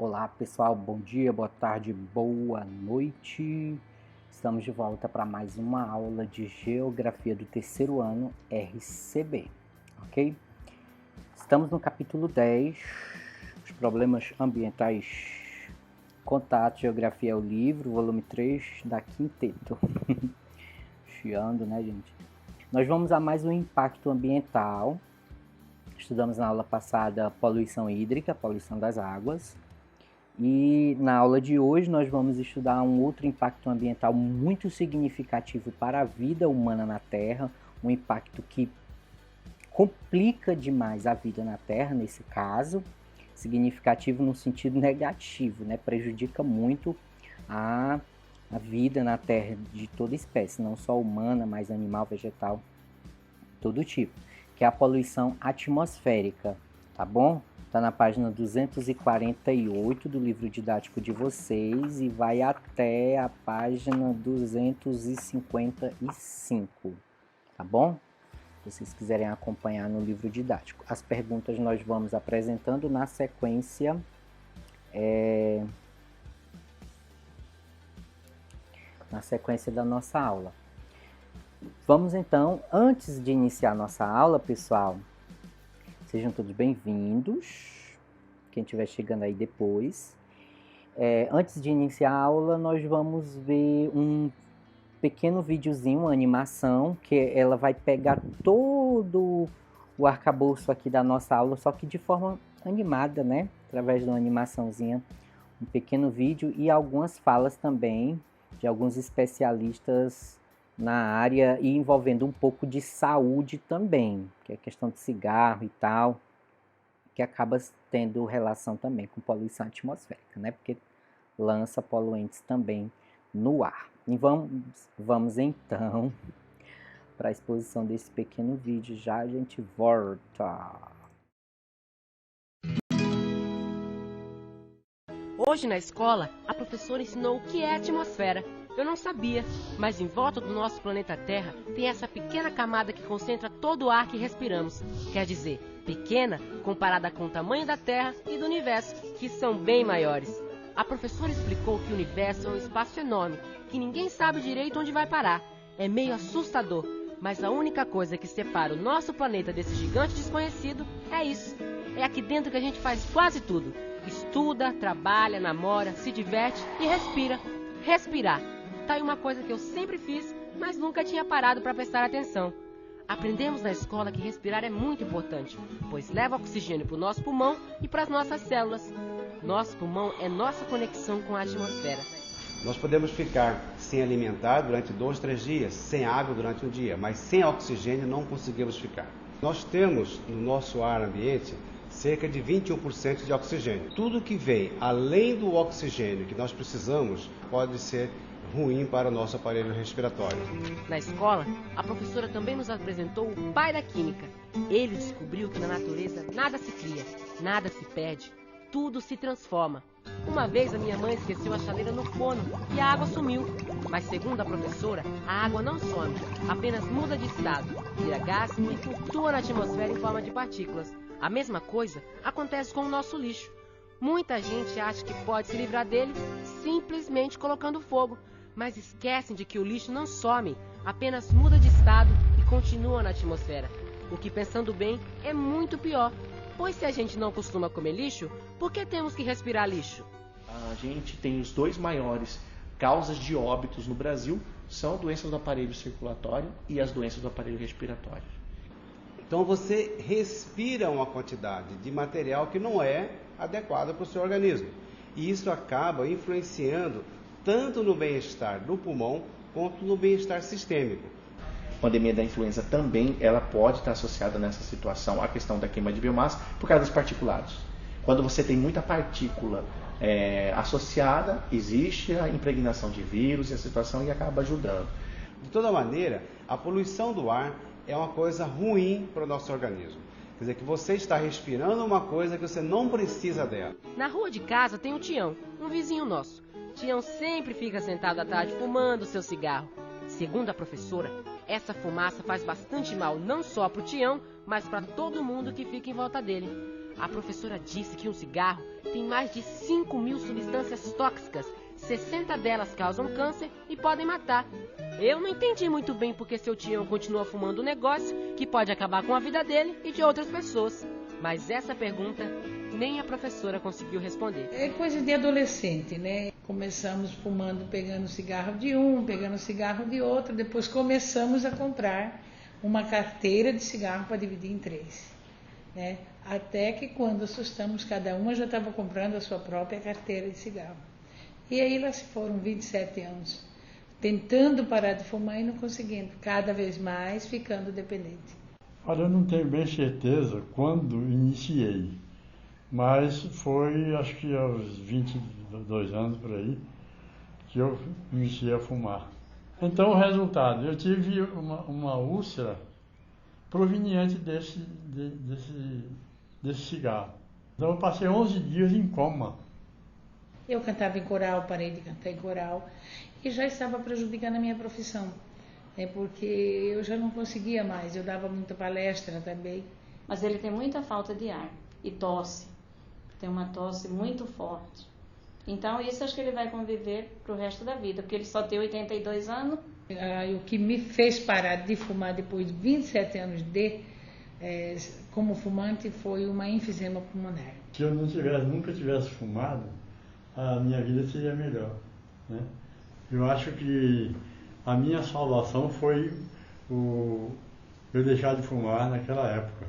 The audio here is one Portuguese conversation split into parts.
Olá pessoal, bom dia, boa tarde, boa noite. Estamos de volta para mais uma aula de Geografia do terceiro ano RCB, ok? Estamos no capítulo 10, os problemas ambientais. Contato, Geografia é o livro, volume 3 da Quinteto. Chiando, né, gente? Nós vamos a mais um impacto ambiental. Estudamos na aula passada poluição hídrica, poluição das águas. E na aula de hoje nós vamos estudar um outro impacto ambiental muito significativo para a vida humana na Terra, um impacto que complica demais a vida na Terra, nesse caso, significativo no sentido negativo, né? Prejudica muito a vida na Terra de toda espécie, não só humana, mas animal, vegetal, todo tipo, que é a poluição atmosférica, tá bom? Está na página 248 do livro didático de vocês e vai até a página 255, tá bom? Se vocês quiserem acompanhar no livro didático. As perguntas nós vamos apresentando na sequência da nossa aula. Vamos então, antes de iniciar a nossa aula, pessoal, sejam todos bem-vindos, quem estiver chegando aí depois. Antes de iniciar a aula, nós vamos ver um pequeno videozinho, uma animação, que ela vai pegar todo o arcabouço aqui da nossa aula, só que de forma animada, né? Através de uma animaçãozinha, um pequeno vídeo e algumas falas também de alguns especialistas na área e envolvendo um pouco de saúde também, que é questão de cigarro e tal, que acaba tendo relação também com poluição atmosférica, né? Porque lança poluentes também no ar. E vamos então para a exposição desse pequeno vídeo. Já a gente volta. Hoje na escola, a professora ensinou o que é atmosfera. Eu não sabia, mas em volta do nosso planeta Terra tem essa pequena camada que concentra todo o ar que respiramos. Quer dizer, pequena comparada com o tamanho da Terra e do universo, que são bem maiores. A professora explicou que o universo é um espaço enorme, que ninguém sabe direito onde vai parar. É meio assustador, mas a única coisa que separa o nosso planeta desse gigante desconhecido é isso. É aqui dentro que a gente faz quase tudo. Estuda, trabalha, namora, se diverte e respira. Respirar. Tá aí uma coisa que eu sempre fiz, mas nunca tinha parado para prestar atenção. Aprendemos na escola que respirar é muito importante, pois leva oxigênio para o nosso pulmão e para as nossas células. Nosso pulmão é nossa conexão com a atmosfera. Nós podemos ficar sem alimentar durante 2, 3 dias, sem água durante um dia, mas sem oxigênio não conseguimos ficar. Nós temos no nosso ar ambiente cerca de 21% de oxigênio. Tudo que vem além do oxigênio que nós precisamos pode ser ruim para o nosso aparelho respiratório. Na escola, a professora também nos apresentou o pai da química. Ele descobriu que na natureza nada se cria, nada se perde, tudo se transforma. Uma vez a minha mãe esqueceu a chaleira no forno e a água sumiu. Mas segundo a professora, a água não some, apenas muda de estado, vira gás e flutua na atmosfera em forma de partículas. A mesma coisa acontece com o nosso lixo. Muita gente acha que pode se livrar dele simplesmente colocando fogo, mas esquecem de que o lixo não some, apenas muda de estado e continua na atmosfera. O que, pensando bem, é muito pior, pois se a gente não costuma comer lixo, por que temos que respirar lixo? A gente tem os dois maiores causas de óbitos no Brasil, são doenças do aparelho circulatório e as doenças do aparelho respiratório. Então você respira uma quantidade de material que não é adequada para o seu organismo. E isso acaba influenciando tanto no bem-estar do pulmão quanto no bem-estar sistêmico. A pandemia da influenza também ela pode estar associada nessa situação à questão da queima de biomassa por causa dos particulados. Quando você tem muita partícula associada, existe a impregnação de vírus e a situação e acaba ajudando. De toda maneira, a poluição do ar é uma coisa ruim para o nosso organismo. Quer dizer que você está respirando uma coisa que você não precisa dela. Na rua de casa tem o Tião, um vizinho nosso. Tião sempre fica sentado à tarde fumando seu cigarro. Segundo a professora, essa fumaça faz bastante mal não só para o Tião, mas para todo mundo que fica em volta dele. A professora disse que um cigarro tem mais de 5.000 substâncias tóxicas, 60 delas causam câncer e podem matar. Eu não entendi muito bem porque seu Tião continua fumando um negócio que pode acabar com a vida dele e de outras pessoas. Mas essa pergunta nem a professora conseguiu responder. É coisa de adolescente, né? Começamos fumando, pegando cigarro de um, pegando cigarro de outro, depois começamos a comprar uma carteira de cigarro para dividir em 3, né? Até que quando assustamos, cada uma já estava comprando a sua própria carteira de cigarro. E aí lá se foram 27 anos, tentando parar de fumar e não conseguindo, cada vez mais ficando dependente. Olha, eu não tenho bem certeza quando iniciei, mas foi acho que aos 22 anos por aí que eu iniciei a fumar. Então o resultado, eu tive uma úlcera proveniente desse cigarro. Então eu passei 11 dias em coma. Eu cantava em coral, parei de cantar em coral e já estava prejudicando a minha profissão, né? Porque eu já não conseguia mais, eu dava muita palestra também. Mas ele tem muita falta de ar e tosse, tem uma tosse muito forte. Então isso acho que ele vai conviver pro resto da vida, porque ele só tem 82 anos. O que me fez parar de fumar depois de 27 anos como fumante foi uma enfisema pulmonar. Se eu nunca tivesse fumado, a minha vida seria melhor, né? Eu acho que a minha salvação foi eu deixar de fumar naquela época.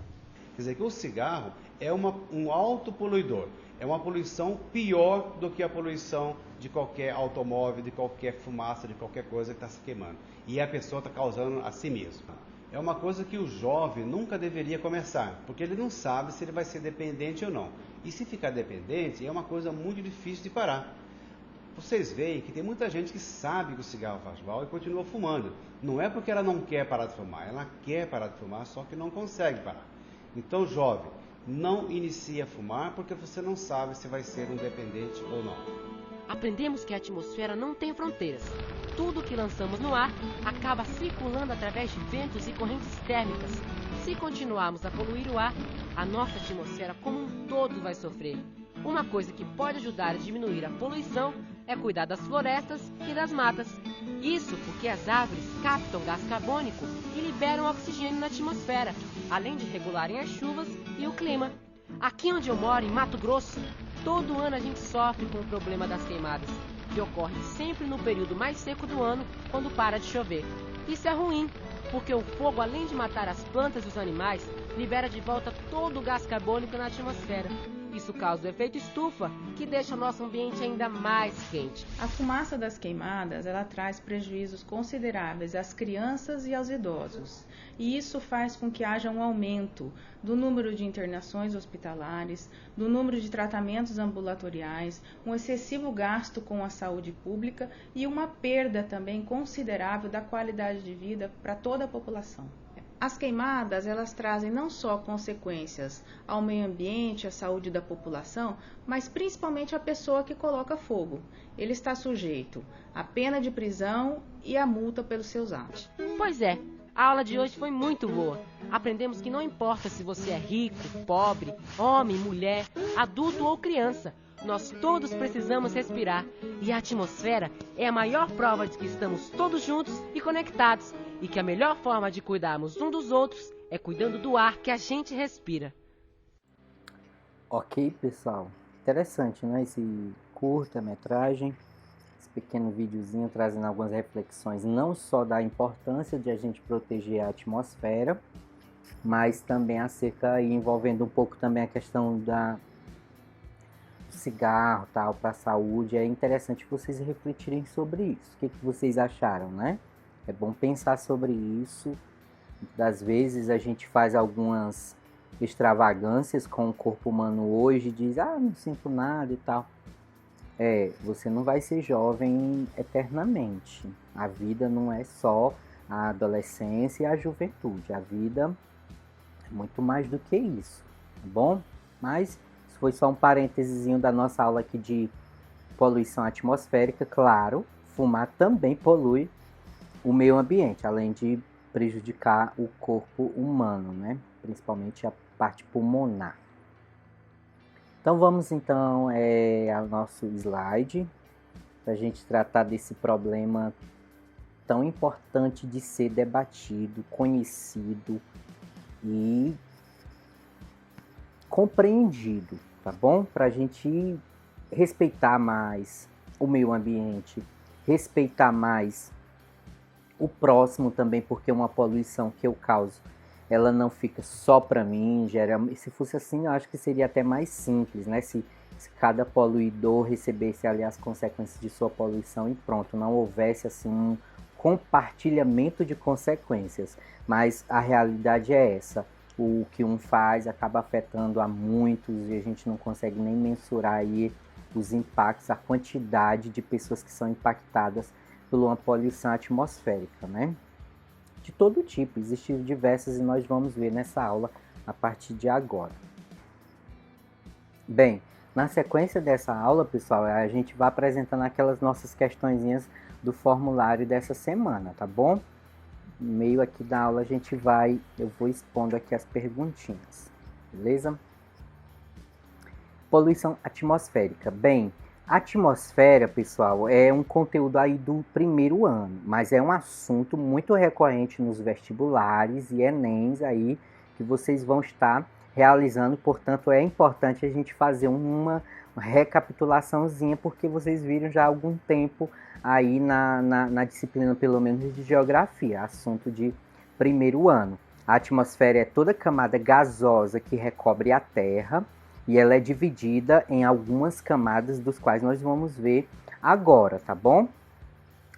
Quer dizer que o cigarro é um autopoluidor, é uma poluição pior do que a poluição de qualquer automóvel, de qualquer fumaça, de qualquer coisa que está se queimando. E a pessoa está causando a si mesma. É uma coisa que o jovem nunca deveria começar, porque ele não sabe se ele vai ser dependente ou não. E se ficar dependente, é uma coisa muito difícil de parar. Vocês veem que tem muita gente que sabe que o cigarro faz mal e continua fumando. Não é porque ela não quer parar de fumar, ela quer parar de fumar, só que não consegue parar. Então, jovem, não inicie a fumar porque você não sabe se vai ser um dependente ou não. Aprendemos que a atmosfera não tem fronteiras. Tudo que lançamos no ar acaba circulando através de ventos e correntes térmicas. Se continuarmos a poluir o ar, a nossa atmosfera como um todo vai sofrer. Uma coisa que pode ajudar a diminuir a poluição é cuidar das florestas e das matas. Isso porque as árvores captam gás carbônico e liberam oxigênio na atmosfera, além de regularem as chuvas e o clima. Aqui onde eu moro, em Mato Grosso, todo ano a gente sofre com o problema das queimadas, que ocorre sempre no período mais seco do ano, quando para de chover. Isso é ruim, porque o fogo, além de matar as plantas e os animais, libera de volta todo o gás carbônico na atmosfera. Isso causa o efeito estufa, que deixa o nosso ambiente ainda mais quente. A fumaça das queimadas, ela traz prejuízos consideráveis às crianças e aos idosos. E isso faz com que haja um aumento do número de internações hospitalares, do número de tratamentos ambulatoriais, um excessivo gasto com a saúde pública e uma perda também considerável da qualidade de vida para toda a população. As queimadas, elas trazem não só consequências ao meio ambiente, à saúde da população, mas principalmente à pessoa que coloca fogo. Ele está sujeito à pena de prisão e à multa pelos seus atos. Pois é, a aula de hoje foi muito boa. Aprendemos que não importa se você é rico, pobre, homem, mulher, adulto ou criança, nós todos precisamos respirar. E a atmosfera é a maior prova de que estamos todos juntos e conectados. E que a melhor forma de cuidarmos um dos outros é cuidando do ar que a gente respira. Ok, pessoal. Interessante, né? Esse curta-metragem, esse pequeno videozinho trazendo algumas reflexões, não só da importância de a gente proteger a atmosfera, mas também acerca e envolvendo um pouco também a questão do cigarro, tal, para a saúde. É interessante vocês refletirem sobre isso. O que vocês acharam, né? É bom pensar sobre isso. Das vezes a gente faz algumas extravagâncias com o corpo humano hoje, diz, não sinto nada e tal. Você não vai ser jovem eternamente. A vida não é só a adolescência e a juventude. A vida é muito mais do que isso, tá bom? Mas isso foi só um parênteses da nossa aula aqui de poluição atmosférica. Claro, fumar também polui o meio ambiente, além de prejudicar o corpo humano, né? Principalmente a parte pulmonar. Então vamos então ao nosso slide, para a gente tratar desse problema tão importante de ser debatido, conhecido e compreendido, tá bom? Para a gente respeitar mais o meio ambiente, respeitar mais o próximo também, porque uma poluição que eu causo, ela não fica só para mim, se fosse assim, eu acho que seria até mais simples, né? Se cada poluidor recebesse ali as consequências de sua poluição e pronto, não houvesse assim um compartilhamento de consequências. Mas a realidade é essa. O que um faz acaba afetando a muitos e a gente não consegue nem mensurar aí os impactos, a quantidade de pessoas que são impactadas por uma poluição atmosférica, né? De todo tipo, existem diversas e nós vamos ver nessa aula a partir de agora. Bem, na sequência dessa aula, pessoal, a gente vai apresentando aquelas nossas questõezinhas do formulário dessa semana, tá bom? No meio aqui da aula eu vou expondo aqui as perguntinhas, beleza? Poluição atmosférica. Bem, a atmosfera, pessoal, é um conteúdo aí do primeiro ano, mas é um assunto muito recorrente nos vestibulares e Enems aí que vocês vão estar realizando, portanto é importante a gente fazer uma recapitulaçãozinha, porque vocês viram já há algum tempo aí na disciplina, pelo menos de geografia, assunto de primeiro ano. A atmosfera é toda camada gasosa que recobre a Terra, e ela é dividida em algumas camadas, dos quais nós vamos ver agora, tá bom?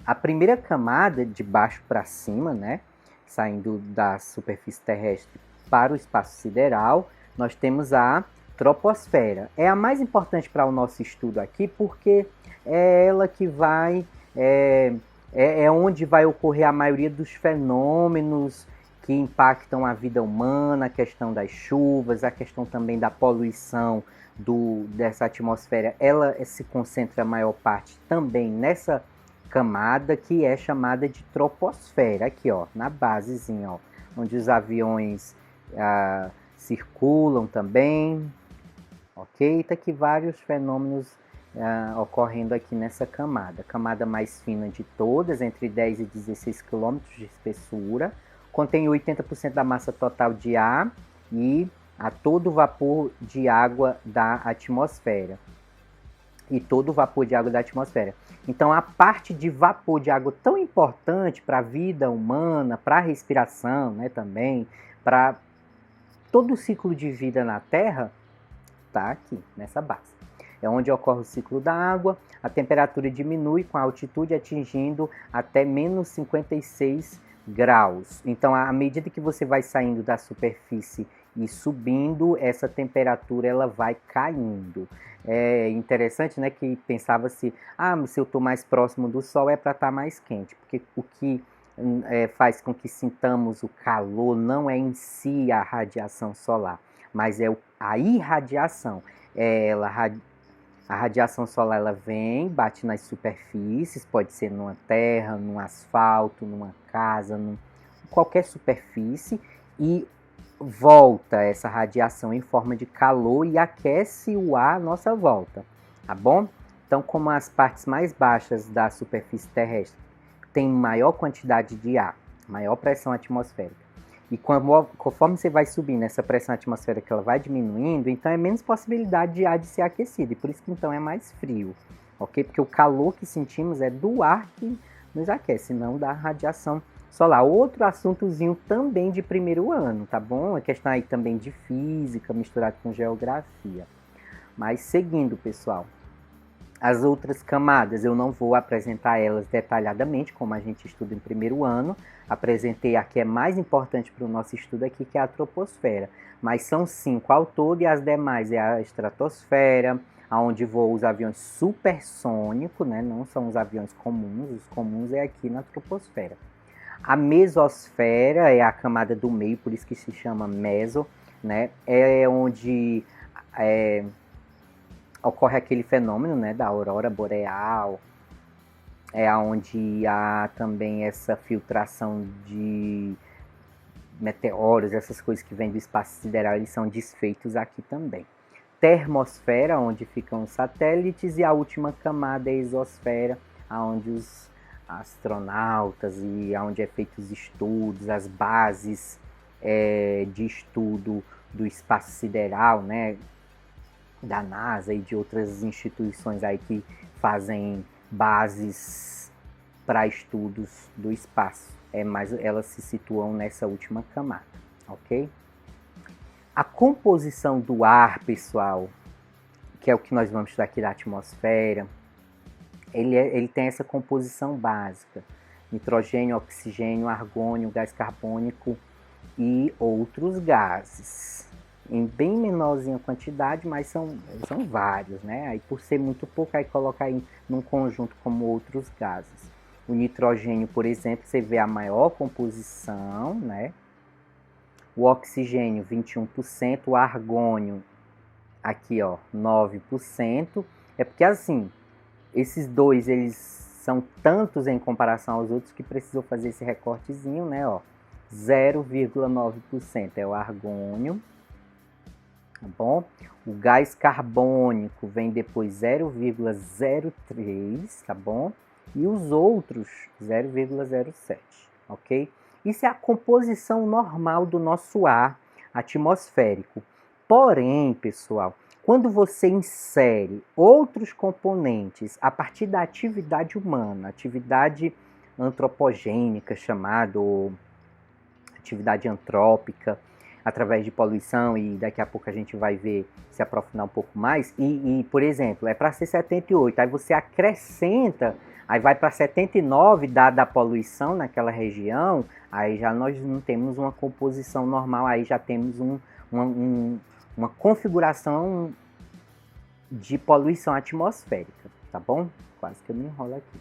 A primeira camada, de baixo para cima, né, saindo da superfície terrestre para o espaço sideral, nós temos a troposfera. É a mais importante para o nosso estudo aqui, porque é ela que vai, é onde vai ocorrer a maioria dos fenômenos que impactam a vida humana, a questão das chuvas, a questão também da poluição dessa atmosfera. Ela se concentra a maior parte também nessa camada que é chamada de troposfera, aqui ó, na basezinha, ó, onde os aviões circulam também, ok? Tá aqui vários fenômenos ocorrendo aqui nessa camada. A camada mais fina de todas, entre 10 e 16 km de espessura, contém 80% da massa total de ar e a todo o vapor de água da atmosfera. Então, a parte de vapor de água tão importante para a vida humana, para a respiração, né, também, para todo o ciclo de vida na Terra, está aqui, nessa base. É onde ocorre o ciclo da água, a temperatura diminui com a altitude atingindo até menos 56 graus. Então, à medida que você vai saindo da superfície e subindo, essa temperatura ela vai caindo. É interessante, né, que pensava-se, se eu estou mais próximo do Sol é para estar mais quente, porque o que faz com que sintamos o calor não é em si a radiação solar, mas é a irradiação. A radiação solar ela vem, bate nas superfícies, pode ser numa terra, num asfalto, numa casa, qualquer superfície, e volta essa radiação em forma de calor e aquece o ar à nossa volta, tá bom? Então, como as partes mais baixas da superfície terrestre têm maior quantidade de ar, maior pressão atmosférica, e conforme você vai subindo, essa pressão atmosférica ela vai diminuindo, então é menos possibilidade de ar de ser aquecido, e por isso que então é mais frio, ok? Porque o calor que sentimos é do ar que nos aquece, não da radiação solar. Outro assuntozinho também de primeiro ano, tá bom? A questão aí também de física, misturado com geografia. Mas seguindo, pessoal, as outras camadas eu não vou apresentar elas detalhadamente, como a gente estuda em primeiro ano. Apresentei a que é mais importante para o nosso estudo aqui, que é a troposfera. Mas são 5 ao todo, e as demais é a estratosfera, onde voam os aviões supersônicos, né? Não são os aviões comuns, os comuns é aqui na troposfera. A mesosfera é a camada do meio, por isso que se chama meso, né? É onde ocorre aquele fenômeno, né, da aurora boreal, é onde há também essa filtração de meteoros, essas coisas que vêm do espaço sideral, eles são desfeitos aqui também. termosfera, onde ficam os satélites, e a última camada é a exosfera, onde os astronautas e onde é feito os estudos, as bases de estudo do espaço sideral, né, da NASA e de outras instituições aí que fazem bases para estudos do espaço. Mas elas se situam nessa última camada, ok? A composição do ar, pessoal, que é o que nós vamos estudar aqui da atmosfera, ele tem essa composição básica: nitrogênio, oxigênio, argônio, gás carbônico e outros gases. Em bem menorzinha quantidade, mas são vários, né? Aí por ser muito pouco, aí coloca aí num conjunto como outros gases. O nitrogênio, por exemplo, você vê a maior composição, né? O oxigênio, 21%, o argônio, aqui, ó, 9%. É porque, assim, esses dois, eles são tantos em comparação aos outros que precisou fazer esse recortezinho, né, ó. 0,9% é o argônio, tá bom? O gás carbônico vem depois 0,03, tá bom? E os outros 0,07, ok? Isso é a composição normal do nosso ar atmosférico. Porém, pessoal, quando você insere outros componentes a partir da atividade humana, atividade antropogênica, chamado atividade antrópica, através de poluição, e daqui a pouco a gente vai ver, se aprofundar um pouco mais, por exemplo, é para ser 78, aí você acrescenta, aí vai para 79, dada a poluição naquela região, aí já nós não temos uma composição normal, aí já temos uma configuração de poluição atmosférica, tá bom? Quase que eu me enrolo aqui.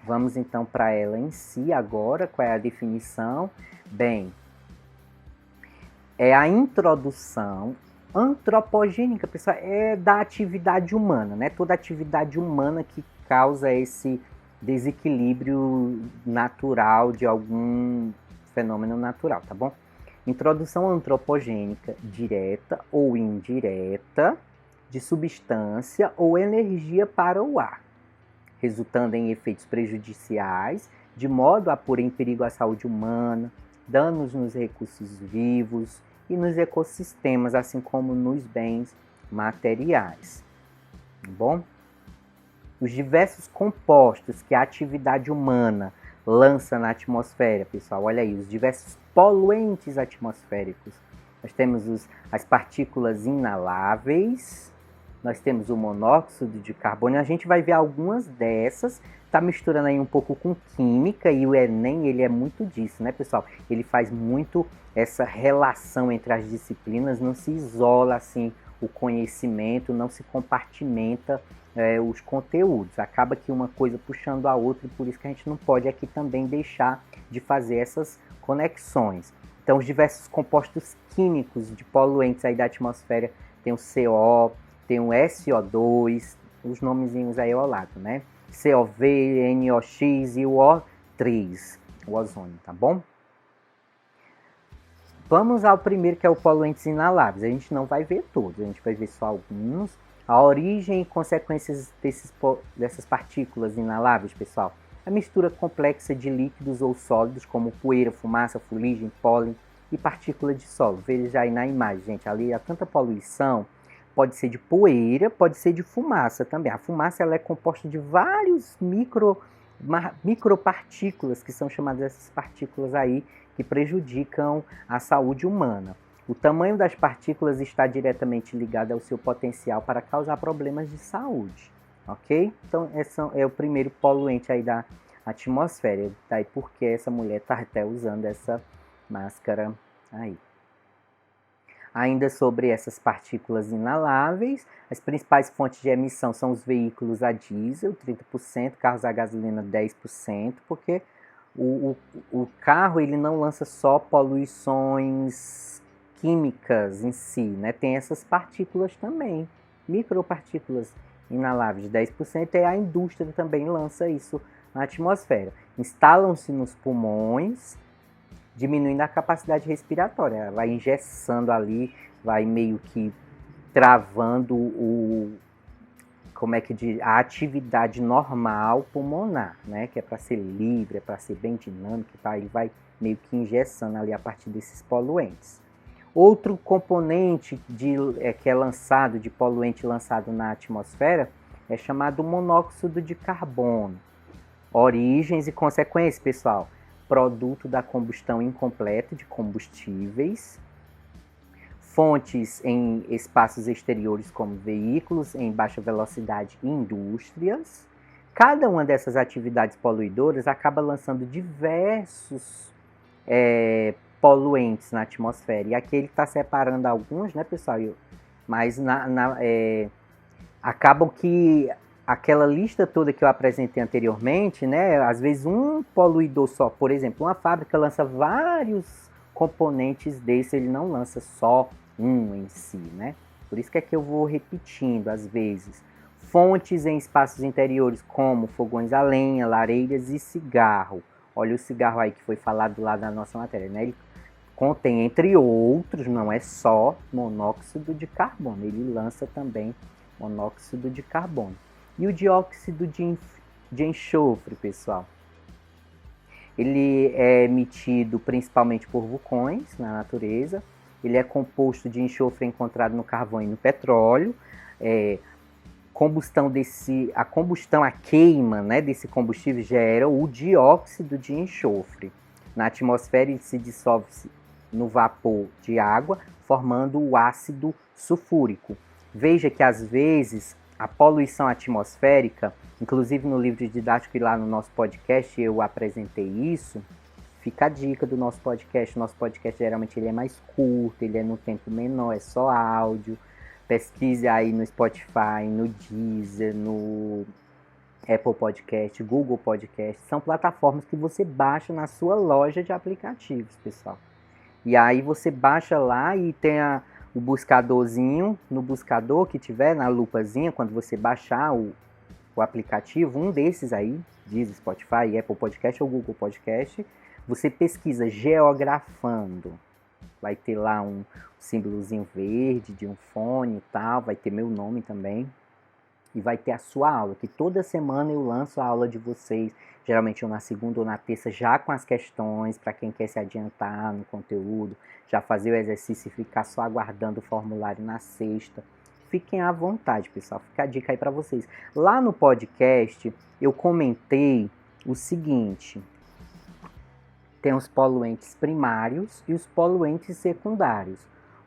Vamos então para ela em si agora, qual é a definição? Bem, é a introdução antropogênica, pessoal, é da atividade humana, né? Toda atividade humana que causa esse desequilíbrio natural de algum fenômeno natural, tá bom? Introdução antropogênica direta ou indireta de substância ou energia para o ar, resultando em efeitos prejudiciais, de modo a pôr em perigo a saúde humana, danos nos recursos vivos e nos ecossistemas, assim como nos bens materiais. Tá bom? Os diversos compostos que a atividade humana lança na atmosfera, pessoal, olha aí, os diversos poluentes atmosféricos. Nós temos as partículas inaláveis, nós temos o monóxido de carbono, a gente vai ver algumas dessas, tá misturando aí um pouco com química, e o Enem, ele é muito disso, né, pessoal? Ele faz muito essa relação entre as disciplinas, não se isola assim o conhecimento, não se compartimenta os conteúdos. Acaba que uma coisa puxando a outra, e por isso que a gente não pode aqui também deixar de fazer essas conexões. Então, os diversos compostos químicos de poluentes aí da atmosfera, tem o CO, tem o SO2, os nomezinhos aí ao lado, né? COV, NOx e o O3, o ozônio, tá bom? Vamos ao primeiro, que é o poluentes inaláveis. A gente não vai ver todos, a gente vai ver só alguns. A origem e consequências dessas partículas inaláveis, pessoal. A mistura complexa de líquidos ou sólidos, como poeira, fumaça, fuligem, pólen e partícula de solo. Veja aí na imagem, gente, ali há tanta poluição. Pode ser de poeira, pode ser de fumaça também. A fumaça, ela é composta de vários micropartículas, que são chamadas essas partículas aí, que prejudicam a saúde humana. O tamanho das partículas está diretamente ligado ao seu potencial para causar problemas de saúde, ok? Então, esse é o primeiro poluente aí da atmosfera. Daí porque essa mulher está até usando essa máscara aí. Ainda sobre essas partículas inaláveis, as principais fontes de emissão são os veículos a diesel, 30%, carros a gasolina, 10%, porque o carro, ele não lança só poluições químicas em si, né? Tem essas partículas também, micropartículas inaláveis, 10%, e a indústria também lança isso na atmosfera. Instalam-se nos pulmões, diminuindo a capacidade respiratória, vai engessando ali, vai meio que travando a atividade normal pulmonar, né? Que é para ser livre, é para ser bem dinâmico, tá? Ele vai meio que engessando ali a partir desses poluentes. Outro componente que é lançado, de poluente lançado na atmosfera, é chamado monóxido de carbono. Origens e consequências, pessoal. Produto da combustão incompleta de combustíveis. Fontes em espaços exteriores como veículos em baixa velocidade e indústrias. Cada uma dessas atividades poluidoras acaba lançando diversos poluentes na atmosfera. E aqui ele está separando alguns, né, pessoal? Mas acabam que aquela lista toda que eu apresentei anteriormente, né, às vezes um poluidor só, por exemplo, uma fábrica lança vários componentes desse, ele não lança só um em si, né? Por isso que aqui eu vou repetindo às vezes. Fontes em espaços interiores como fogões a lenha, lareiras e cigarro. Olha o cigarro aí que foi falado lá na nossa matéria, né? Ele contém, entre outros, não é só monóxido de carbono, ele lança também monóxido de carbono. E o dióxido de enxofre, pessoal? Ele é emitido principalmente por vulcões na natureza. Ele é composto de enxofre encontrado no carvão e no petróleo. A queima, né, desse combustível gera o dióxido de enxofre. Na atmosfera ele se dissolve no vapor de água, formando o ácido sulfúrico. Veja que às vezes a poluição atmosférica, inclusive no livro didático e lá no nosso podcast eu apresentei isso. Fica a dica do nosso podcast. Nosso podcast geralmente ele é mais curto, ele é no tempo menor, é só áudio. Pesquise aí no Spotify, no Deezer, no Apple Podcast, Google Podcast. São plataformas que você baixa na sua loja de aplicativos, pessoal. E aí você baixa lá e tem o buscadorzinho, no buscador que tiver, na lupazinha, quando você baixar o aplicativo, um desses aí, Deezer, Spotify, Apple Podcast ou Google Podcast, você pesquisa geografando. Vai ter lá um símbolozinho verde de um fone e tal, vai ter meu nome também. E vai ter a sua aula, que toda semana eu lanço a aula de vocês, geralmente ou na segunda ou na terça, já com as questões, para quem quer se adiantar no conteúdo, já fazer o exercício e ficar só aguardando o formulário na sexta. Fiquem à vontade, pessoal, fica a dica aí para vocês. Lá no podcast eu comentei o seguinte: tem os poluentes primários e os poluentes secundários.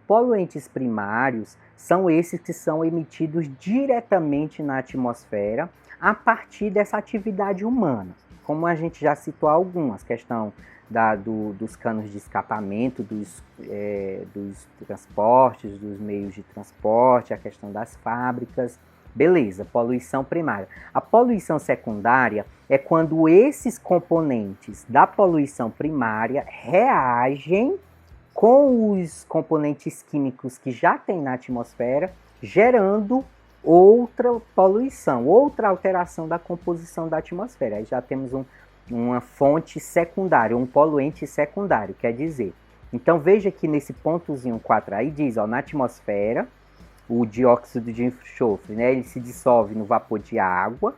Poluentes primários são esses que são emitidos diretamente na atmosfera a partir dessa atividade humana. Como a gente já citou algumas, questão dos canos de escapamento, dos transportes, dos meios de transporte, a questão das fábricas. Beleza, poluição primária. A poluição secundária é quando esses componentes da poluição primária reagem com os componentes químicos que já tem na atmosfera, gerando outra poluição, outra alteração da composição da atmosfera. Aí já temos uma fonte secundária, um poluente secundário, quer dizer. Então veja que nesse pontozinho 4 aí diz, na atmosfera, o dióxido de enxofre, né, ele se dissolve no vapor de água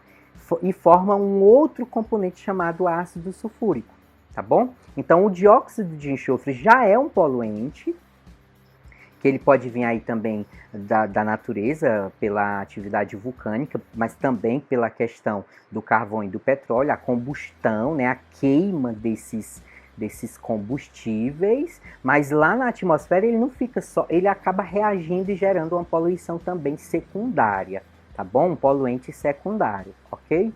e forma um outro componente chamado ácido sulfúrico, tá bom? Então o dióxido de enxofre já é um poluente, que ele pode vir aí também da natureza, pela atividade vulcânica, mas também pela questão do carvão e do petróleo, a combustão, né, a queima desses combustíveis, mas lá na atmosfera ele não fica só, ele acaba reagindo e gerando uma poluição também secundária, tá bom? Um poluente secundário, ok?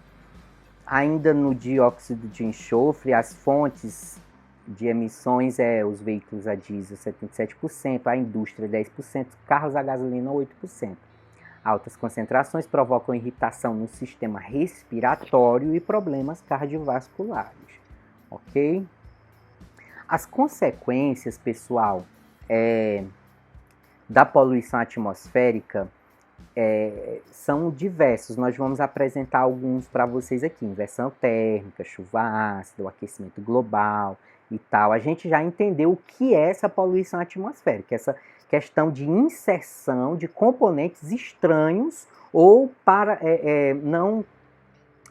Ainda no dióxido de enxofre, as fontes de emissões os veículos a diesel 77%, a indústria 10%, carros a gasolina 8%. Altas concentrações provocam irritação no sistema respiratório e problemas cardiovasculares, ok? As consequências, pessoal, da poluição atmosférica são diversos. Nós vamos apresentar alguns para vocês aqui. Inversão térmica, chuva ácida, o aquecimento global e tal. A gente já entendeu o que é essa poluição atmosférica. questão de inserção de componentes estranhos ou não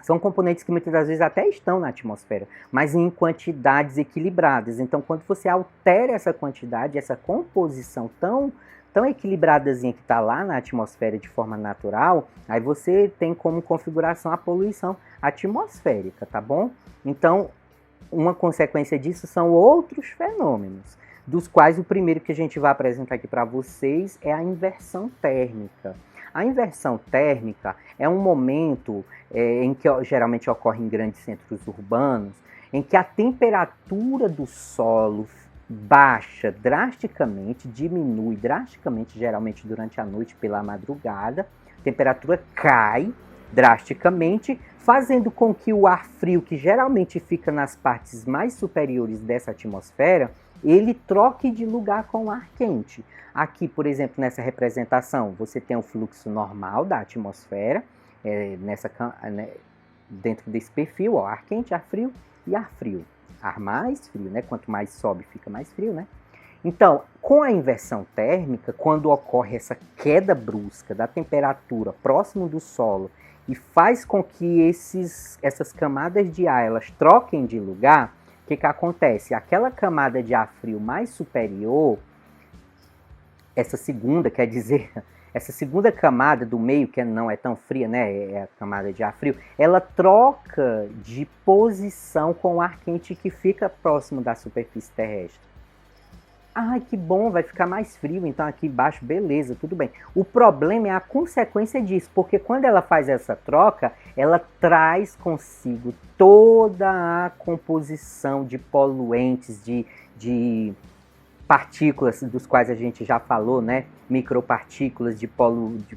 são componentes que muitas das vezes até estão na atmosfera, mas em quantidades equilibradas. Então, quando você altera essa quantidade, essa composição tão equilibradazinha que está lá na atmosfera de forma natural, aí você tem como configuração a poluição atmosférica, tá bom? Então, uma consequência disso são outros fenômenos, dos quais o primeiro que a gente vai apresentar aqui para vocês é a inversão térmica. A inversão térmica é um momento em que geralmente ocorre em grandes centros urbanos, em que a temperatura do solo baixa drasticamente, diminui drasticamente, geralmente durante a noite pela madrugada, a temperatura cai drasticamente, fazendo com que o ar frio, que geralmente fica nas partes mais superiores dessa atmosfera, ele troque de lugar com o ar quente. Aqui, por exemplo, nessa representação, você tem o fluxo normal da atmosfera, dentro desse perfil, ó, ar quente, ar frio e ar frio. Ar mais frio, né? Quanto mais sobe, fica mais frio, né? Então, com a inversão térmica, quando ocorre essa queda brusca da temperatura próximo do solo e faz com que essas camadas de ar elas troquem de lugar, o que acontece? Aquela camada de ar frio mais superior, essa segunda camada do meio, que não é tão fria, né? É a camada de ar frio, ela troca de posição com o ar quente que fica próximo da superfície terrestre. Ai, que bom, vai ficar mais frio, então aqui embaixo, beleza, tudo bem. O problema é a consequência disso, porque quando ela faz essa troca, ela traz consigo toda a composição de poluentes, de partículas, dos quais a gente já falou, né? Micropartículas de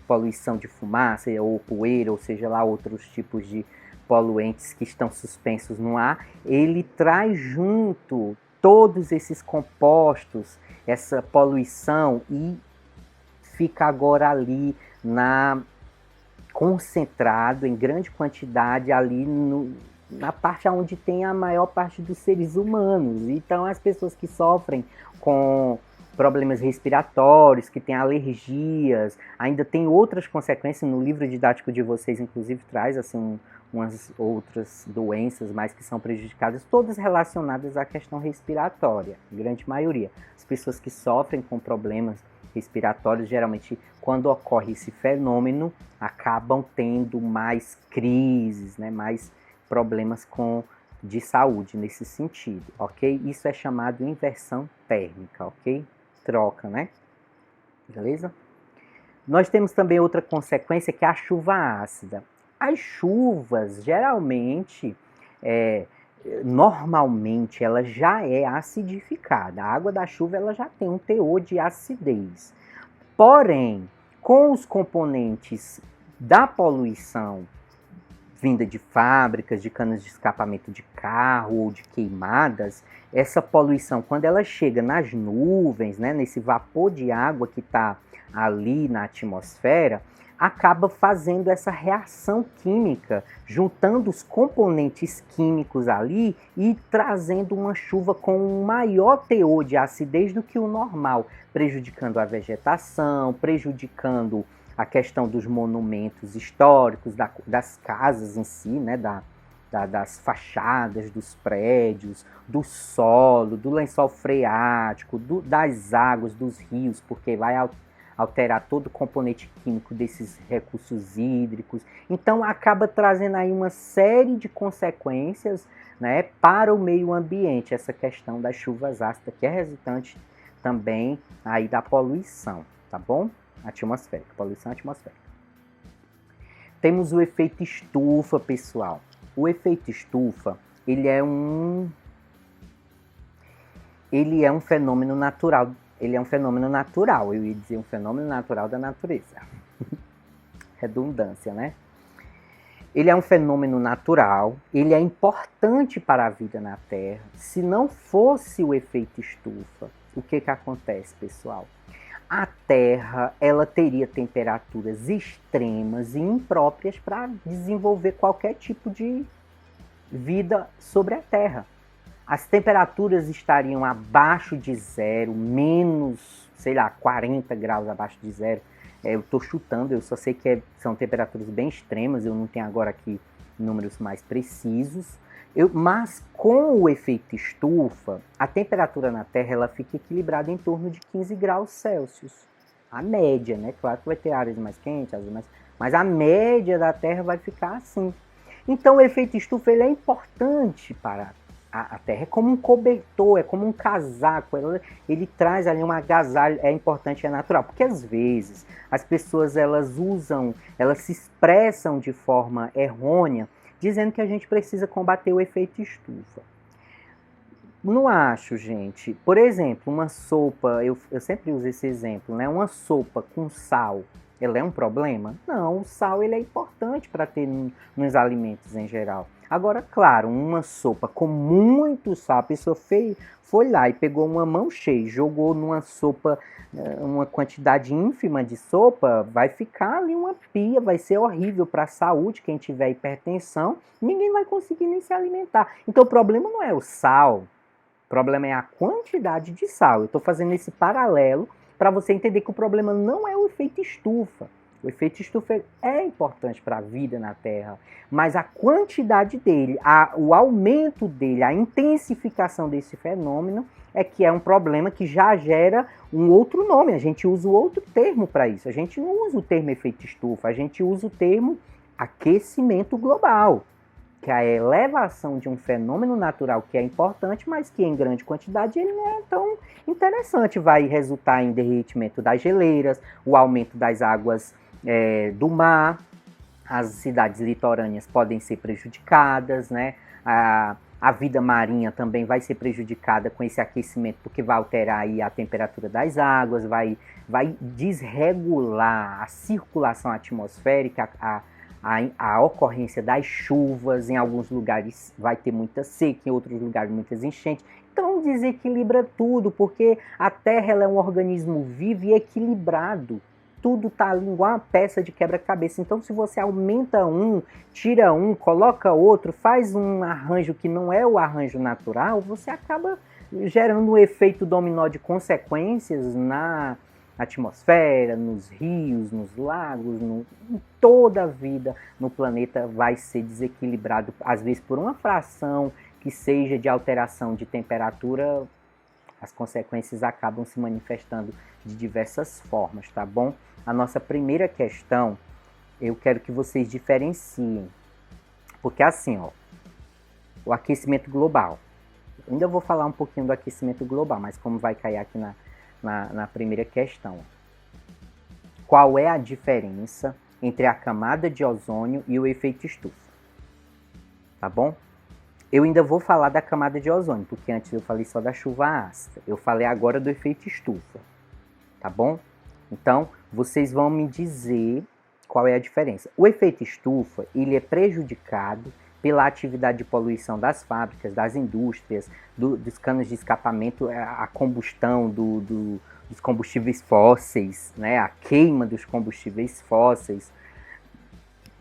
poluição de fumaça ou poeira, ou seja lá, outros tipos de poluentes que estão suspensos no ar. Ele traz junto todos esses compostos, essa poluição, e fica agora ali concentrado em grande quantidade ali na parte onde tem a maior parte dos seres humanos. Então as pessoas que sofrem com problemas respiratórios, que têm alergias, ainda tem outras consequências. No livro didático de vocês, inclusive, traz assim umas outras doenças mais que são prejudicadas, todas relacionadas à questão respiratória, grande maioria. As pessoas que sofrem com problemas respiratórios, geralmente, quando ocorre esse fenômeno, acabam tendo mais crises, né, mais problemas de saúde nesse sentido, ok? Isso é chamado inversão térmica, ok? Troca, né? Beleza? Nós temos também outra consequência, que é a chuva ácida. As chuvas, geralmente, normalmente, ela já é acidificada. A água da chuva ela já tem um teor de acidez. Porém, com os componentes da poluição vinda de fábricas, de canos de escapamento de carro ou de queimadas, essa poluição, quando ela chega nas nuvens, né, nesse vapor de água que está ali na atmosfera, acaba fazendo essa reação química, juntando os componentes químicos ali e trazendo uma chuva com um maior teor de acidez do que o normal, prejudicando a vegetação, prejudicando a questão dos monumentos históricos, das casas em si, né, das fachadas, dos prédios, do solo, do lençol freático, das águas, dos rios, porque vai alterar todo o componente químico desses recursos hídricos. Então acaba trazendo aí uma série de consequências, né, para o meio ambiente, essa questão das chuvas ácidas, que é resultante também aí da poluição, tá bom? Atmosférica, poluição atmosférica. Temos o efeito estufa, pessoal. O efeito estufa, ele é um fenômeno natural. Ele é um fenômeno natural, eu ia dizer um fenômeno natural da natureza. Redundância, né? Ele é um fenômeno natural, ele é importante para a vida na Terra. Se não fosse o efeito estufa, o que acontece, pessoal? A Terra, ela teria temperaturas extremas e impróprias para desenvolver qualquer tipo de vida sobre a Terra. as temperaturas estariam abaixo de zero, menos, sei lá, 40 graus abaixo de zero. Eu estou chutando, eu só sei que são temperaturas bem extremas, eu não tenho agora aqui números mais precisos. Mas com o efeito estufa, a temperatura na Terra ela fica equilibrada em torno de 15 graus Celsius. A média, né? Claro que vai ter áreas mais quentes, mas a média da Terra vai ficar assim. Então o efeito estufa ele é importante para a Terra, é como um cobertor, é como um casaco, ele traz ali um agasalho, é importante, é natural, porque às vezes as pessoas elas se expressam de forma errônea, dizendo que a gente precisa combater o efeito estufa. Não acho, gente. Por exemplo, uma sopa, eu sempre uso esse exemplo, né? Uma sopa com sal, ela é um problema? Não, o sal ele é importante para ter nos alimentos em geral. Agora, claro, uma sopa com muito sal, a pessoa foi lá e pegou uma mão cheia, jogou numa sopa, uma quantidade ínfima de sopa, vai ficar ali uma pia, vai ser horrível para a saúde, quem tiver hipertensão, ninguém vai conseguir nem se alimentar. Então o problema não é o sal, o problema é a quantidade de sal. Eu estou fazendo esse paralelo para você entender que o problema não é o efeito estufa. O efeito estufa é importante para a vida na Terra, mas a quantidade dele, o aumento dele, a intensificação desse fenômeno é que é um problema que já gera um outro nome. A gente usa outro termo para isso. A gente não usa o termo efeito estufa, a gente usa o termo aquecimento global, que é a elevação de um fenômeno natural que é importante, mas que em grande quantidade ele não é tão interessante. Vai resultar em derretimento das geleiras, o aumento das águas do mar, as cidades litorâneas podem ser prejudicadas, né? A vida marinha também vai ser prejudicada com esse aquecimento, porque vai alterar aí a temperatura das águas, vai desregular a circulação atmosférica, a ocorrência das chuvas. Em alguns lugares vai ter muita seca, em outros lugares muitas enchentes. Então desequilibra tudo, porque a Terra ela é um organismo vivo e equilibrado. Tudo está ali igual uma peça de quebra-cabeça. Então se você aumenta um, tira um, coloca outro, faz um arranjo que não é o arranjo natural, você acaba gerando um efeito dominó de consequências na atmosfera, nos rios, nos lagos, toda a vida no planeta vai ser desequilibrado, às vezes por uma fração que seja de alteração de temperatura. As consequências acabam se manifestando de diversas formas, tá bom? A nossa primeira questão, eu quero que vocês diferenciem, porque assim, ó, o aquecimento global, eu ainda vou falar um pouquinho do aquecimento global, mas como vai cair aqui na primeira questão. Qual é a diferença entre a camada de ozônio e o efeito estufa? Tá bom? Eu ainda vou falar da camada de ozônio, porque antes eu falei só da chuva ácida. Eu falei agora do efeito estufa. Tá bom? Então, vocês vão me dizer qual é a diferença. O efeito estufa, ele é prejudicado pela atividade de poluição das fábricas, das indústrias, dos canos de escapamento, a combustão dos combustíveis fósseis, né? A queima dos combustíveis fósseis,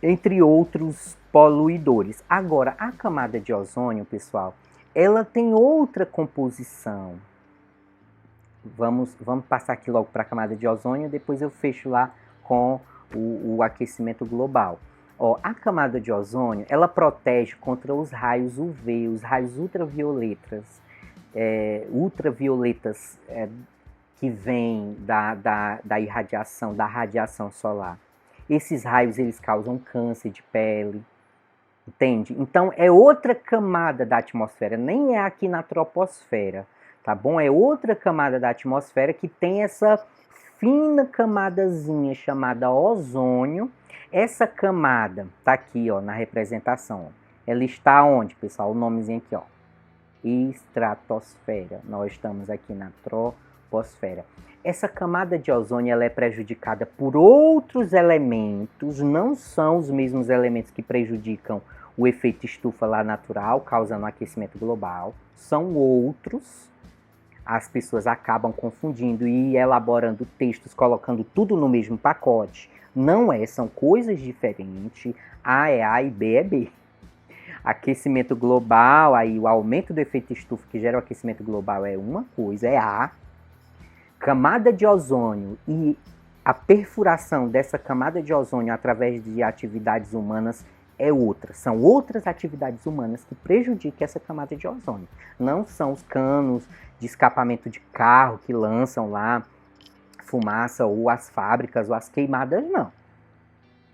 entre outros poluidores. Agora, a camada de ozônio, pessoal, ela tem outra composição. Vamos passar aqui logo para a camada de ozônio, depois eu fecho lá com o aquecimento global. Ó, a camada de ozônio, ela protege contra os raios UV, os raios ultravioletas, que vêm da irradiação, da radiação solar. Esses raios, eles causam câncer de pele, entende? Então, é outra camada da atmosfera, nem é aqui na troposfera, tá bom? É outra camada da atmosfera que tem essa fina camadazinha chamada ozônio. Essa camada tá aqui, ó, na representação. Ela está onde, pessoal? O nomezinho aqui, ó. Estratosfera. Nós estamos aqui na troposfera. Essa camada de ozônio ela é prejudicada por outros elementos, não são os mesmos elementos que prejudicam o efeito estufa lá natural, causando aquecimento global. São outros. As pessoas acabam confundindo e elaborando textos, colocando tudo no mesmo pacote. Não é, são coisas diferentes. A é A e B é B. aquecimento global, aí o aumento do efeito estufa que gera o aquecimento global é uma coisa, é A. Camada de ozônio e a perfuração dessa camada de ozônio através de atividades humanas é outra. São outras atividades humanas que prejudicam essa camada de ozônio. Não são os canos de escapamento de carro que lançam lá fumaça, ou as fábricas, ou as queimadas, não.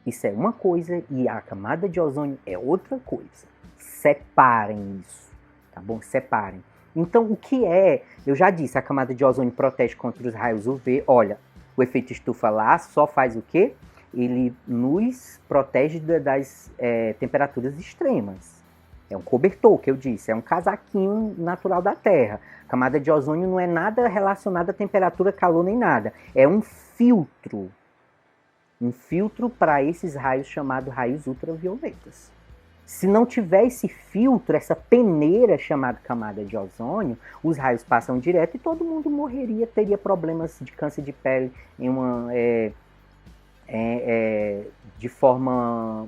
Isso é uma coisa e a camada de ozônio é outra coisa. Separem isso, tá bom? Separem. Então, o que é? Eu já disse, a camada de ozônio protege contra os raios UV. Olha, o efeito estufa lá só faz o quê? Ele nos protege das temperaturas extremas. É um cobertor, que eu disse, é um casaquinho natural da Terra. A camada de ozônio não é nada relacionado à temperatura, calor, nem nada. É um filtro. Um filtro para esses raios chamados raios ultravioletas. Se não tiver esse filtro, essa peneira chamada camada de ozônio, os raios passam direto e todo mundo morreria, teria problemas de câncer de pele de forma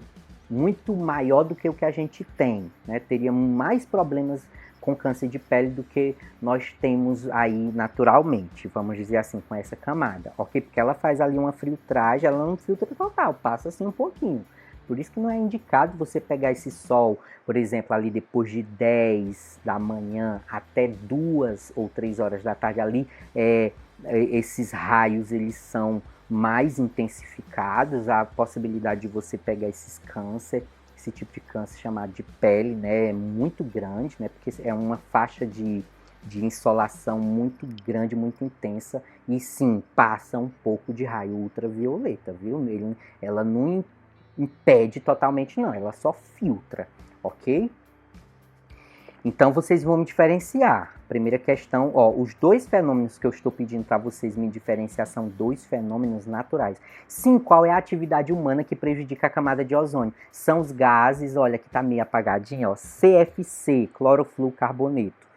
muito maior do que o que a gente tem, né? Teria mais problemas com câncer de pele do que nós temos aí naturalmente, vamos dizer assim, com essa camada, ok? Porque ela faz ali uma filtragem, ela não filtra total, passa assim um pouquinho. Por isso que não é indicado você pegar esse sol, por exemplo, ali depois de 10 da manhã até 2 ou 3 horas da tarde ali, esses raios eles são mais intensificados, a possibilidade de você pegar esse tipo de câncer chamado de pele, né, é muito grande, né, porque é uma faixa de insolação muito grande, muito intensa, e sim, passa um pouco de raio ultravioleta, viu? Ela não impede totalmente, não, ela só filtra, ok? Então vocês vão me diferenciar. Primeira questão, os dois fenômenos que eu estou pedindo para vocês me diferenciar são dois fenômenos naturais. Sim, qual é a atividade humana que prejudica a camada de ozônio? São os gases, olha que tá meio apagadinho, CFC, clorofluorcarboneto,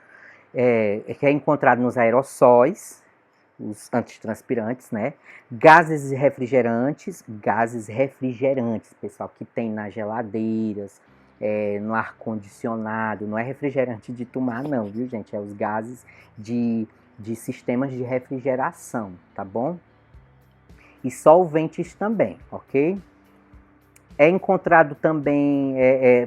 que é encontrado nos aerossóis, os antitranspirantes, né? Gases refrigerantes, pessoal, que tem nas geladeiras, no ar-condicionado, não é refrigerante de tomar não, viu gente? É os gases de sistemas de refrigeração, tá bom? E solventes também, ok? É encontrado também,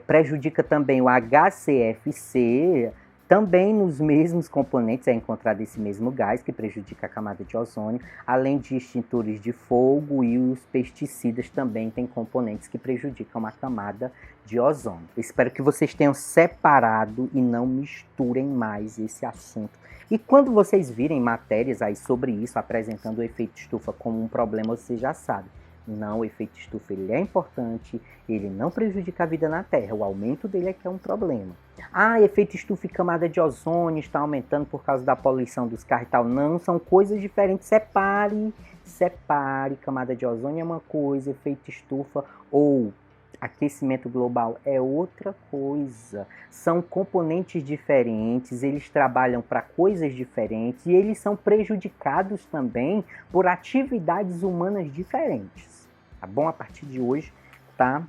prejudica também o HCFC, também nos mesmos componentes é encontrado esse mesmo gás que prejudica a camada de ozônio, além de extintores de fogo, e os pesticidas também têm componentes que prejudicam a camada de ozônio. Eu espero que vocês tenham separado e não misturem mais esse assunto. E quando vocês virem matérias aí sobre isso, apresentando o efeito estufa como um problema, vocês já sabem. Não, o efeito estufa ele é importante, ele não prejudica a vida na Terra, o aumento dele é que é um problema. Efeito estufa e camada de ozônio está aumentando por causa da poluição dos carros e tal. Não, são coisas diferentes, separe, camada de ozônio é uma coisa, efeito estufa ou aquecimento global é outra coisa. São componentes diferentes, eles trabalham para coisas diferentes e eles são prejudicados também por atividades humanas diferentes. Tá bom? A partir de hoje, tá?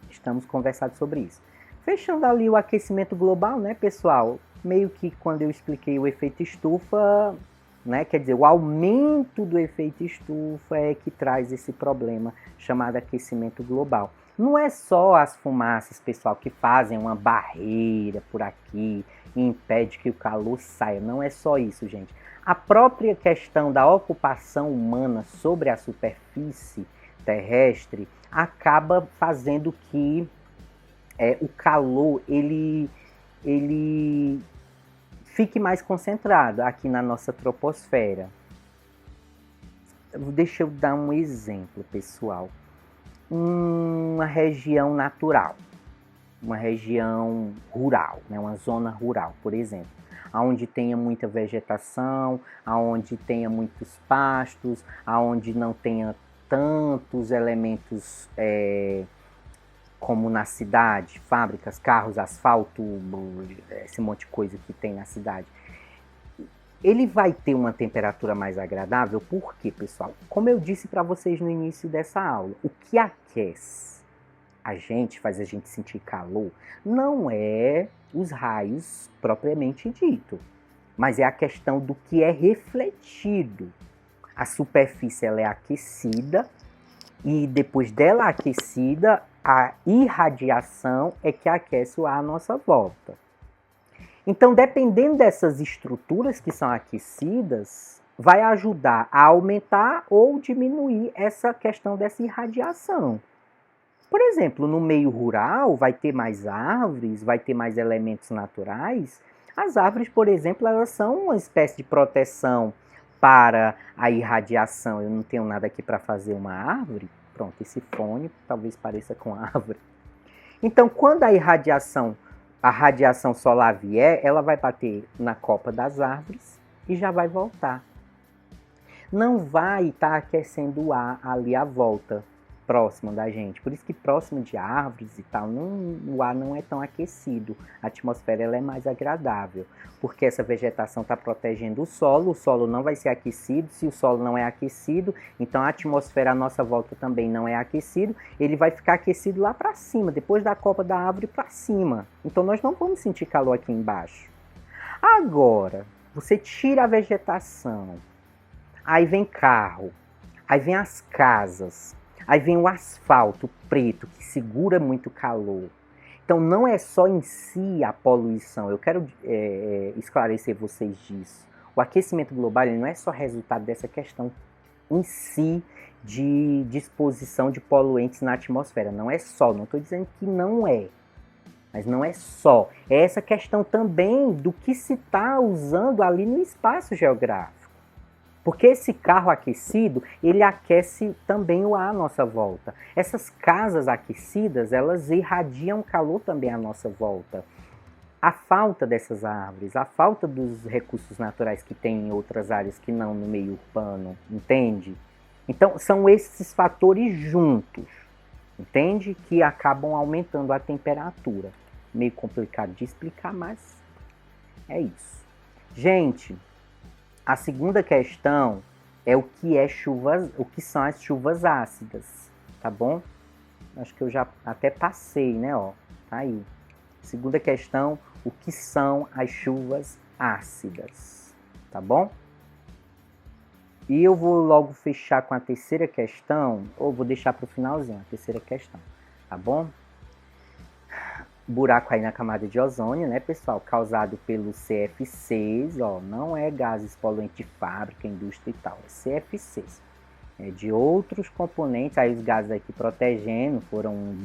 Estamos conversando sobre isso. Fechando ali o aquecimento global, né, pessoal? Meio que quando eu expliquei o efeito estufa, né, quer dizer, o aumento do efeito estufa é que traz esse problema chamado aquecimento global. Não é só as fumaças, pessoal, que fazem uma barreira por aqui e impede que o calor saia. Não é só isso, gente. A própria questão da ocupação humana sobre a superfície terrestre acaba fazendo que o calor ele fique mais concentrado aqui na nossa troposfera. Deixa eu dar um exemplo, pessoal. Uma região natural, uma região rural, né? Uma zona rural, por exemplo, onde tenha muita vegetação, onde tenha muitos pastos, onde não tenha tantos elementos como na cidade, fábricas, carros, asfalto, esse monte de coisa que tem na cidade. Ele vai ter uma temperatura mais agradável, por quê, pessoal? Como eu disse para vocês no início dessa aula, o que aquece a gente, faz a gente sentir calor, não é os raios propriamente dito, mas é a questão do que é refletido. A superfície ela é aquecida e depois dela aquecida, a irradiação é que aquece o ar à nossa volta. Então, dependendo dessas estruturas que são aquecidas, vai ajudar a aumentar ou diminuir essa questão dessa irradiação. Por exemplo, no meio rural vai ter mais árvores, vai ter mais elementos naturais. As árvores, por exemplo, elas são uma espécie de proteção para a irradiação. Eu não tenho nada aqui para fazer uma árvore. Pronto, esse fone talvez pareça com árvore. Então, quando a radiação solar vier, ela vai bater na copa das árvores e já vai voltar. Não vai estar aquecendo o ar ali à volta, próximo da gente. Por isso que próximo de árvores e tal, o ar não é tão aquecido. A atmosfera ela é mais agradável, porque essa vegetação está protegendo o solo não vai ser aquecido. Se o solo não é aquecido, então a atmosfera à nossa volta também não é aquecido. Ele vai ficar aquecido lá para cima, depois da copa da árvore para cima. Então nós não vamos sentir calor aqui embaixo. Agora, você tira a vegetação, aí vem carro, aí vem as casas, aí vem o asfalto preto, que segura muito calor. Então, não é só em si a poluição. Eu quero esclarecer vocês disso. O aquecimento global ele não é só resultado dessa questão em si de disposição de poluentes na atmosfera. Não é só. Não estou dizendo que não é. Mas não é só. É essa questão também do que se está usando ali no espaço geográfico. Porque esse carro aquecido, ele aquece também o ar à nossa volta. Essas casas aquecidas, elas irradiam calor também à nossa volta. A falta dessas árvores, a falta dos recursos naturais que tem em outras áreas que não no meio urbano, entende? Então, são esses fatores juntos, entende? Que acabam aumentando a temperatura. Meio complicado de explicar, mas é isso. Gente, a segunda questão é o que são as chuvas ácidas, tá bom? Acho que eu já até passei, né? Ó, tá aí. Segunda questão, o que são as chuvas ácidas, tá bom? E eu vou logo fechar com a terceira questão, ou vou deixar para o finalzinho, a terceira questão, tá bom? Buraco aí na camada de ozônio, né, pessoal? Causado pelos CFCs, ó, não é gases poluentes de fábrica, indústria e tal, é CFCs. É de outros componentes, aí os gases aqui protegendo foram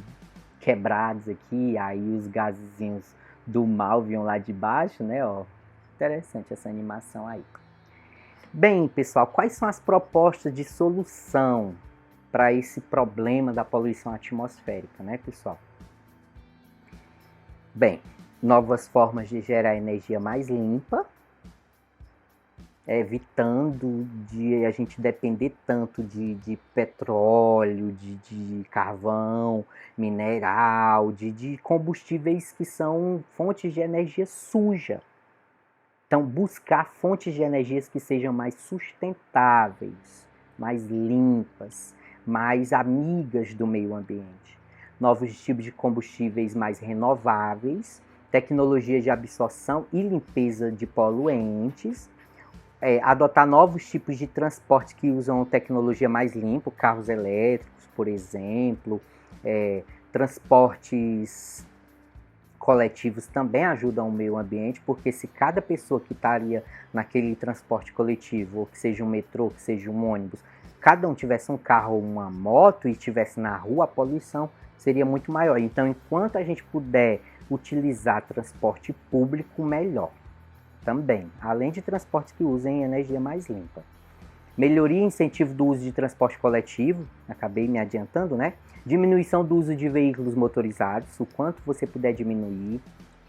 quebrados aqui, aí os gasezinhos do mal vinham lá de baixo, né, ó. Interessante essa animação aí. Bem, pessoal, quais são as propostas de solução para esse problema da poluição atmosférica, né, pessoal? Bem, novas formas de gerar energia mais limpa, evitando de a gente depender tanto de petróleo, de carvão, mineral, de combustíveis que são fontes de energia suja. Então, buscar fontes de energias que sejam mais sustentáveis, mais limpas, mais amigas do meio ambiente. Novos tipos de combustíveis mais renováveis, tecnologias de absorção e limpeza de poluentes, adotar novos tipos de transporte que usam tecnologia mais limpa, carros elétricos, por exemplo, transportes coletivos também ajudam o meio ambiente, porque se cada pessoa que estaria naquele transporte coletivo, ou que seja um metrô, que seja um ônibus, cada um tivesse um carro ou uma moto e estivesse na rua, a poluição seria muito maior. Então, enquanto a gente puder utilizar transporte público, melhor também, além de transportes que usem energia mais limpa. Melhoria e incentivo do uso de transporte coletivo, acabei me adiantando, né? Diminuição do uso de veículos motorizados, o quanto você puder diminuir,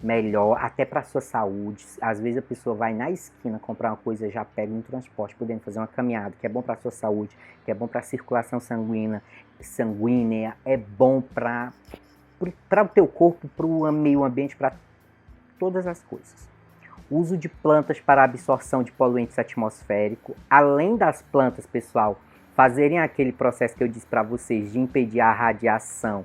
melhor, até para a sua saúde. Às vezes a pessoa vai na esquina comprar uma coisa, já pega um transporte, podendo fazer uma caminhada, que é bom para a sua saúde, que é bom para a circulação sanguínea, é bom para o teu corpo, para o meio ambiente, para todas as coisas. Uso de plantas para absorção de poluentes atmosféricos. Além das plantas, pessoal, fazerem aquele processo que eu disse para vocês de impedir a radiação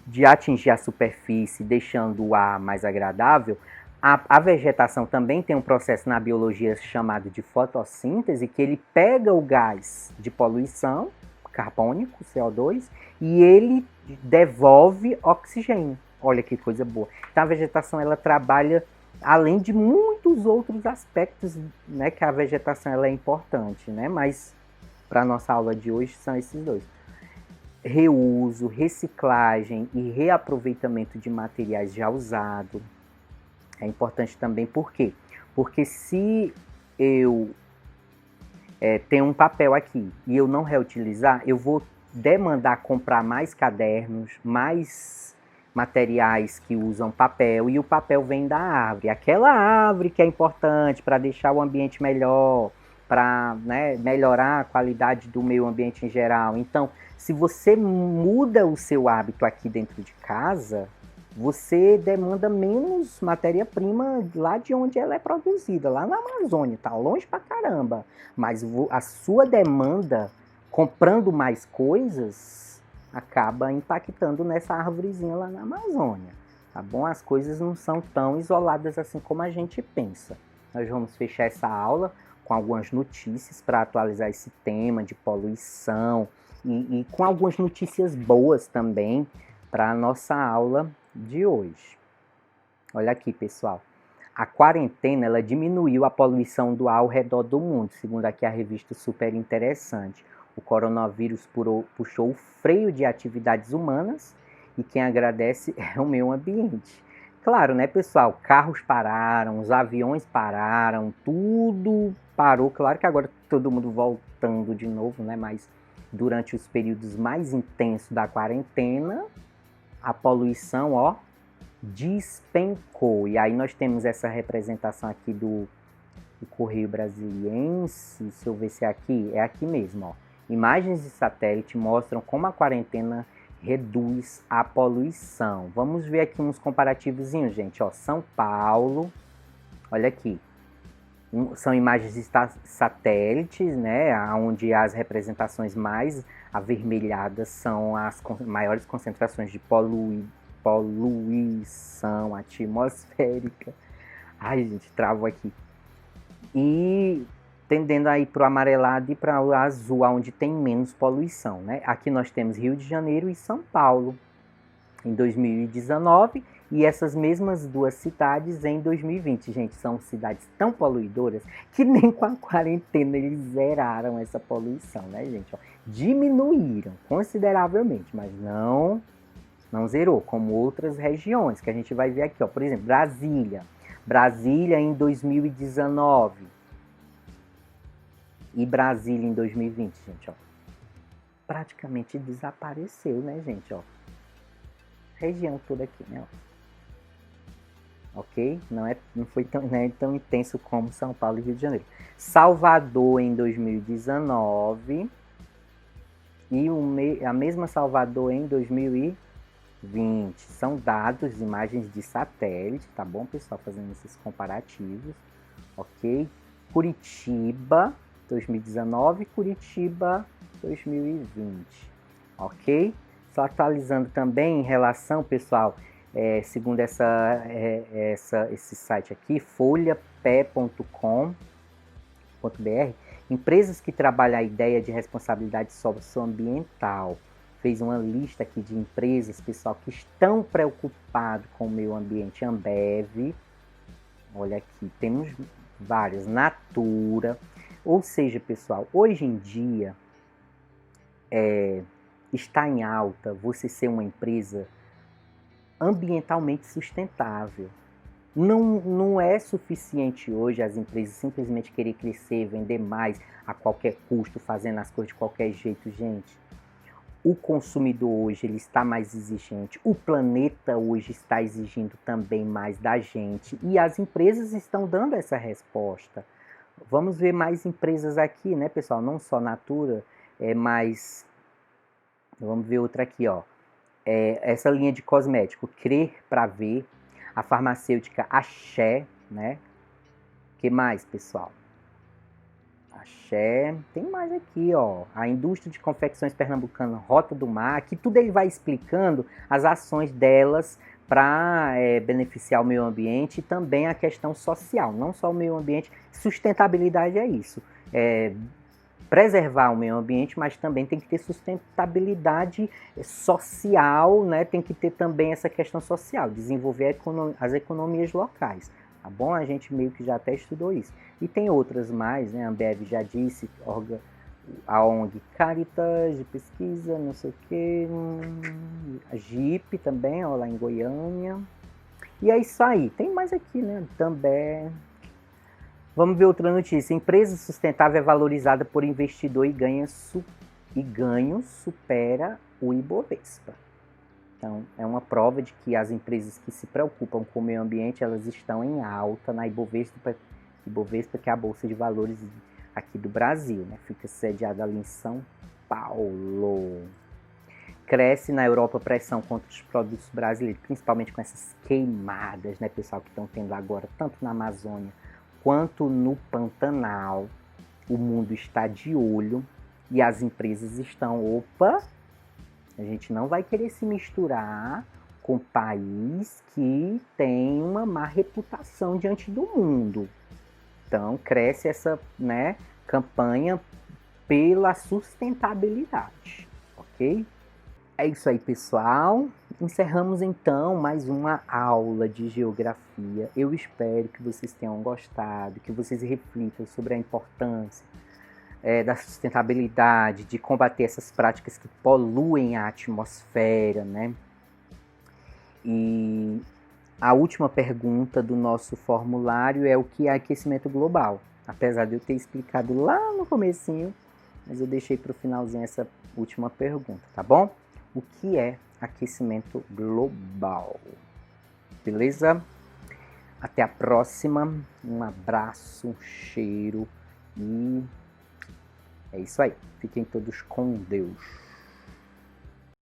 de atingir a superfície, deixando o ar mais agradável, a vegetação também tem um processo na biologia chamado de fotossíntese, que ele pega o gás de poluição, carbônico, CO2, e ele devolve oxigênio. Olha que coisa boa. Então a vegetação ela trabalha além de muitos outros aspectos, né, que a vegetação ela é importante, né? Mas para a nossa aula de hoje são esses dois. Reuso, reciclagem e reaproveitamento de materiais já usados. É importante também, por quê? Porque se eu tenho um papel aqui e eu não reutilizar, eu vou demandar comprar mais cadernos, mais materiais que usam papel, e o papel vem da árvore. Aquela árvore que é importante para deixar o ambiente melhor, para, né, melhorar a qualidade do meio ambiente em geral. Então, se você muda o seu hábito aqui dentro de casa, você demanda menos matéria-prima lá de onde ela é produzida, lá na Amazônia, tá longe pra caramba. Mas a sua demanda, comprando mais coisas, acaba impactando nessa árvorezinha lá na Amazônia, tá bom? As coisas não são tão isoladas assim como a gente pensa. Nós vamos fechar essa aula com algumas notícias para atualizar esse tema de poluição e com algumas notícias boas também para a nossa aula de hoje. Olha aqui, pessoal. A quarentena ela diminuiu a poluição do ar ao redor do mundo, segundo aqui a revista Super Interessante. O coronavírus puxou o freio de atividades humanas e quem agradece é o meio ambiente. Claro, né, pessoal? Carros pararam, os aviões pararam, tudo parou. Claro que agora todo mundo voltando de novo, né? Mas durante os períodos mais intensos da quarentena, a poluição, ó, despencou. E aí nós temos essa representação aqui do Correio Brasiliense. Deixa eu ver se é aqui mesmo, ó. Imagens de satélite mostram como a quarentena reduz a poluição. Vamos ver aqui uns comparativozinhos, gente. Ó, São Paulo, olha aqui. São imagens de satélites, né? Onde as representações mais avermelhadas são as maiores concentrações de poluição atmosférica. Ai, gente, travo aqui. E tendendo a ir para o amarelado e para o azul, onde tem menos poluição, né? Aqui nós temos Rio de Janeiro e São Paulo em 2019 e essas mesmas duas cidades em 2020. Gente, são cidades tão poluidoras que nem com a quarentena eles zeraram essa poluição, né, gente? Ó, diminuíram consideravelmente, mas não zerou, como outras regiões que a gente vai ver aqui, ó. Por exemplo, Brasília em 2019 e Brasília em 2020, gente, ó. Praticamente desapareceu, né, gente, ó. Região toda aqui, né, ó. Ok? Não foi tão intenso como São Paulo e Rio de Janeiro. Salvador em 2019 e a mesma Salvador em 2020. São dados, imagens de satélite, tá bom, pessoal? Fazendo esses comparativos, ok? Curitiba 2019, Curitiba 2020, ok? Só atualizando também em relação, pessoal, segundo esse site aqui, folhapé.com.br, empresas que trabalham a ideia de responsabilidade socioambiental. Fez uma lista aqui de empresas, pessoal, que estão preocupados com o meio ambiente. Ambev, olha aqui, temos várias, Natura. Ou seja, pessoal, hoje em dia está em alta você ser uma empresa ambientalmente sustentável. Não é suficiente hoje as empresas simplesmente querer crescer, vender mais a qualquer custo, fazendo as coisas de qualquer jeito, gente. O consumidor hoje ele está mais exigente, o planeta hoje está exigindo também mais da gente e as empresas estão dando essa resposta. Vamos ver mais empresas aqui, né, pessoal? Não só Natura, mas vamos ver outra aqui, ó. Essa linha de cosmético, Crer pra Ver, a farmacêutica Axé, né? O que mais, pessoal? Axé. Tem mais aqui, ó. A indústria de confecções pernambucana Rota do Mar. Aqui tudo ele vai explicando as ações delas para beneficiar o meio ambiente e também a questão social. Não só o meio ambiente. Sustentabilidade é isso. Preservar o meio ambiente, mas também tem que ter sustentabilidade social, né? Tem que ter também essa questão social, desenvolver as economias locais, tá bom? A gente meio que já até estudou isso. E tem outras mais, né? A Ambev já disse, a ONG Caritas de pesquisa, não sei o quê, a GIP também, ó, lá em Goiânia. E é isso aí. Tem mais aqui, né? Também. Vamos ver outra notícia. Empresa sustentável é valorizada por investidor e ganho supera o Ibovespa. Então, é uma prova de que as empresas que se preocupam com o meio ambiente, elas estão em alta na Ibovespa, que é a Bolsa de Valores aqui do Brasil, né? Fica sediada ali em São Paulo. Cresce na Europa a pressão contra os produtos brasileiros, principalmente com essas queimadas, né, pessoal, que estão tendo agora, tanto na Amazônia quanto no Pantanal. O mundo está de olho e as empresas estão, a gente não vai querer se misturar com um país que tem uma má reputação diante do mundo. Então, cresce essa, né, campanha pela sustentabilidade, ok? É isso aí, pessoal. Encerramos então mais uma aula de geografia. Eu espero que vocês tenham gostado, que vocês reflitam sobre a importância da sustentabilidade, de combater essas práticas que poluem a atmosfera, né? E a última pergunta do nosso formulário é o que é aquecimento global. Apesar de eu ter explicado lá no comecinho, mas eu deixei para o finalzinho essa última pergunta, tá bom? O que é aquecimento global? Beleza? Até a próxima. Um abraço, um cheiro e é isso aí. Fiquem todos com Deus.